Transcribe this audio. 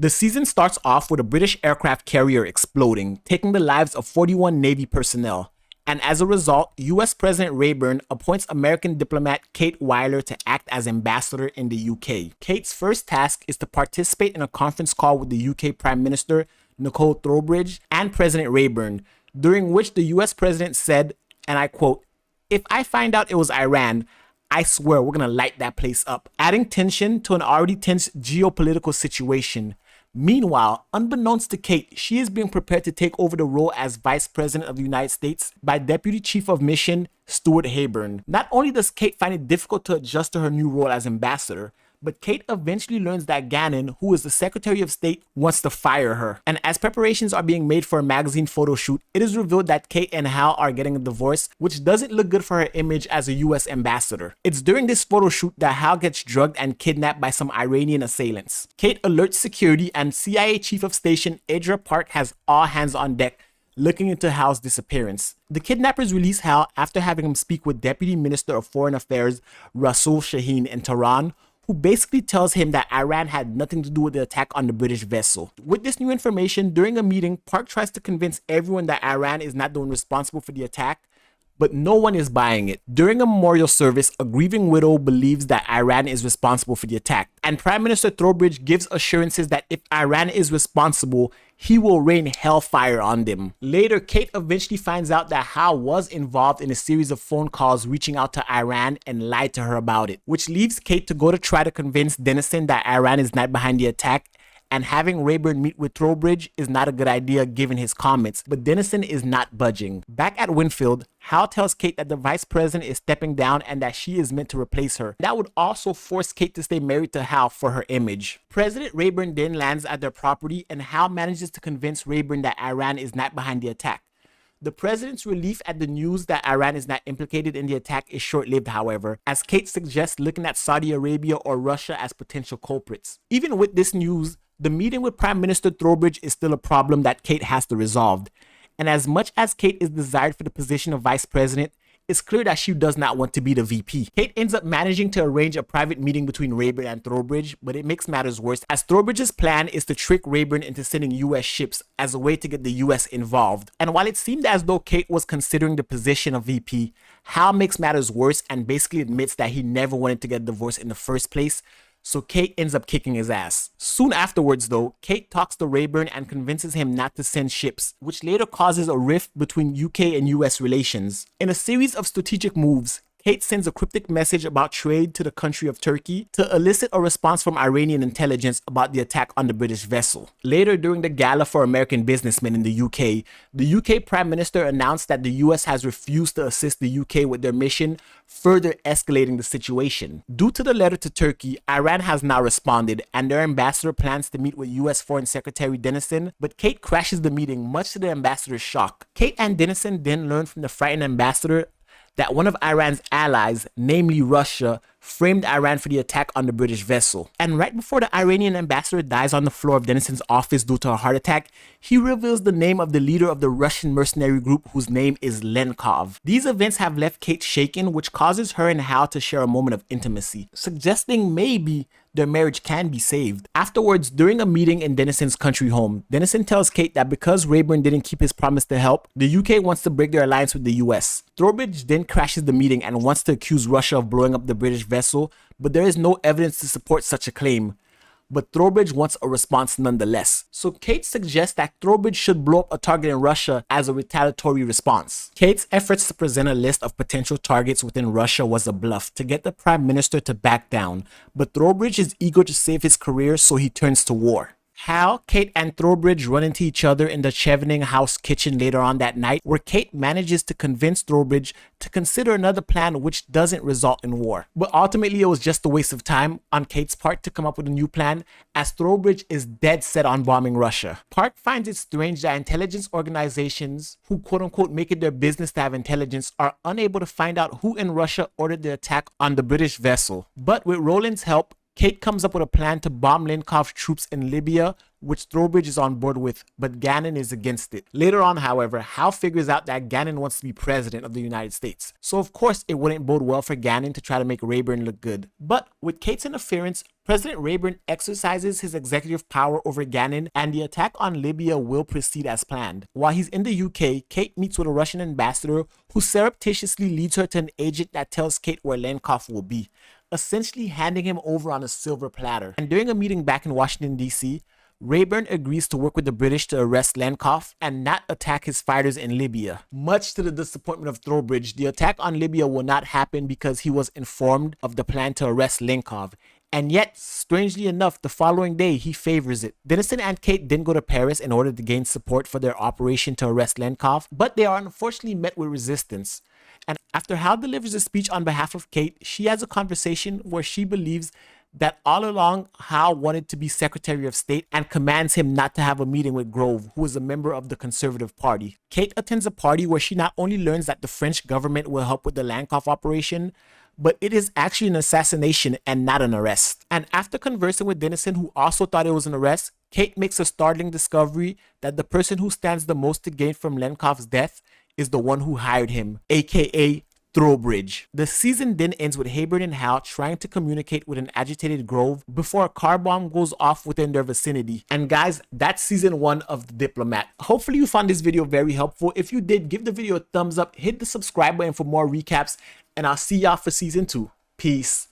The season starts off with a British aircraft carrier exploding, taking the lives of 41 Navy personnel. And as a result, US President Rayburn appoints American diplomat Kate Weiler to act as ambassador in the UK. Kate's first task is to participate in a conference call with the UK Prime Minister Nicole Trowbridge and President Rayburn, during which the US President said, and I quote, "If I find out it was Iran, I swear we're gonna light that place up," adding tension to an already tense geopolitical situation. Meanwhile, unbeknownst to Kate, she is being prepared to take over the role as Vice President of the United States by Deputy Chief of Mission Stuart Hayburn. Not only does Kate find it difficult to adjust to her new role as ambassador, but Kate eventually learns that Gannon, who is the Secretary of State, wants to fire her. And as preparations are being made for a magazine photo shoot, it is revealed that Kate and Hal are getting a divorce, which doesn't look good for her image as a US ambassador. It's during this photo shoot that Hal gets drugged and kidnapped by some Iranian assailants. Kate alerts security, and CIA Chief of Station Adria Park has all hands on deck looking into Hal's disappearance. The kidnappers release Hal after having him speak with Deputy Minister of Foreign Affairs Rasool Shaheen in Tehran, who basically tells him that Iran had nothing to do with the attack on the British vessel. With this new information, during a meeting, Park tries to convince everyone that Iran is not the one responsible for the attack, but no one is buying it. During a memorial service, a grieving widow believes that Iran is responsible for the attack, and Prime Minister Trowbridge gives assurances that if Iran is responsible, he will rain hellfire on them. Later, Kate eventually finds out that Hal was involved in a series of phone calls reaching out to Iran and lied to her about it, which leaves Kate to go to try to convince Dennison that Iran is not behind the attack, and having Rayburn meet with Trowbridge is not a good idea given his comments, but Dennison is not budging. Back at Winfield, Hal tells Kate that the vice president is stepping down and that she is meant to replace her. That would also force Kate to stay married to Hal for her image. President Rayburn then lands at their property, and Hal manages to convince Rayburn that Iran is not behind the attack. The president's relief at the news that Iran is not implicated in the attack is short-lived, however, as Kate suggests looking at Saudi Arabia or Russia as potential culprits. Even with this news, the meeting with Prime Minister Trowbridge is still a problem that Kate has to resolve. And as much as Kate is desired for the position of vice president, it's clear that she does not want to be the VP. Kate ends up managing to arrange a private meeting between Rayburn and Trowbridge, but it makes matters worse as Trowbridge's plan is to trick Rayburn into sending US ships as a way to get the US involved. And while it seemed as though Kate was considering the position of VP, Hal makes matters worse and basically admits that he never wanted to get a divorce in the first place, so Kate ends up kicking his ass. Soon afterwards though, Kate talks to Rayburn and convinces him not to send ships, which later causes a rift between UK and US relations. In a series of strategic moves, Kate sends a cryptic message about trade to the country of Turkey to elicit a response from Iranian intelligence about the attack on the British vessel. Later, during the gala for American businessmen in the UK Prime Minister announced that the US has refused to assist the UK with their mission, further escalating the situation. Due to the letter to Turkey, Iran has now responded, and their ambassador plans to meet with US Foreign Secretary Dennison, but Kate crashes the meeting much to the ambassador's shock. Kate and Dennison then learn from the frightened ambassador that one of Iran's allies, namely Russia, framed Iran for the attack on the British vessel. And right before the Iranian ambassador dies on the floor of Dennison's office due to a heart attack, he reveals the name of the leader of the Russian mercenary group whose name is Lenkov. These events have left Kate shaken, which causes her and Hal to share a moment of intimacy, suggesting maybe their marriage can be saved. Afterwards, during a meeting in Dennison's country home, Dennison tells Kate that because Rayburn didn't keep his promise to help, the UK wants to break their alliance with the US. Trowbridge then crashes the meeting and wants to accuse Russia of blowing up the British vessel, but there is no evidence to support such a claim. But Trowbridge wants a response nonetheless. So Kate suggests that Trowbridge should blow up a target in Russia as a retaliatory response. Kate's efforts to present a list of potential targets within Russia was a bluff to get the Prime Minister to back down, but Trowbridge is eager to save his career, so he turns to war. Hal, Kate, and Trowbridge run into each other in the Chevening House kitchen later on that night, where Kate manages to convince Trowbridge to consider another plan which doesn't result in war. But ultimately, it was just a waste of time on Kate's part to come up with a new plan, as Trowbridge is dead set on bombing Russia. Park finds it strange that intelligence organizations who quote-unquote make it their business to have intelligence are unable to find out who in Russia ordered the attack on the British vessel. But with Roland's help, Kate comes up with a plan to bomb Lenkov's troops in Libya, which Trowbridge is on board with, but Gannon is against it. Later on, however, Hal figures out that Gannon wants to be president of the United States. So of course, it wouldn't bode well for Gannon to try to make Rayburn look good. But with Kate's interference, President Rayburn exercises his executive power over Gannon, and the attack on Libya will proceed as planned. While he's in the UK, Kate meets with a Russian ambassador who surreptitiously leads her to an agent that tells Kate where Lenkov will be, essentially handing him over on a silver platter. And during a meeting back in Washington, D.C., Rayburn agrees to work with the British to arrest Lenkov and not attack his fighters in Libya. Much to the disappointment of Trowbridge, the attack on Libya will not happen because he was informed of the plan to arrest Lenkov. And yet, strangely enough, the following day, he favors it. Dennison and Kate then go to Paris in order to gain support for their operation to arrest Lenkov, but they are unfortunately met with resistance. And after Hal delivers a speech on behalf of Kate, she has a conversation where she believes that all along Hal wanted to be Secretary of State and commands him not to have a meeting with Grove, who is a member of the Conservative Party. Kate attends a party where she not only learns that the French government will help with the Lenkov operation, but it is actually an assassination and not an arrest. And after conversing with Dennison, who also thought it was an arrest, Kate makes a startling discovery that the person who stands the most to gain from Lenkov's death is the one who hired him, aka Trowbridge. The season then ends with Rayburn and Hal trying to communicate with an agitated Grove before a car bomb goes off within their vicinity. And guys, that's season 1 of The Diplomat. Hopefully you found this video very helpful. If you did, give the video a thumbs up, hit the subscribe button for more recaps, and I'll see y'all for season 2. Peace.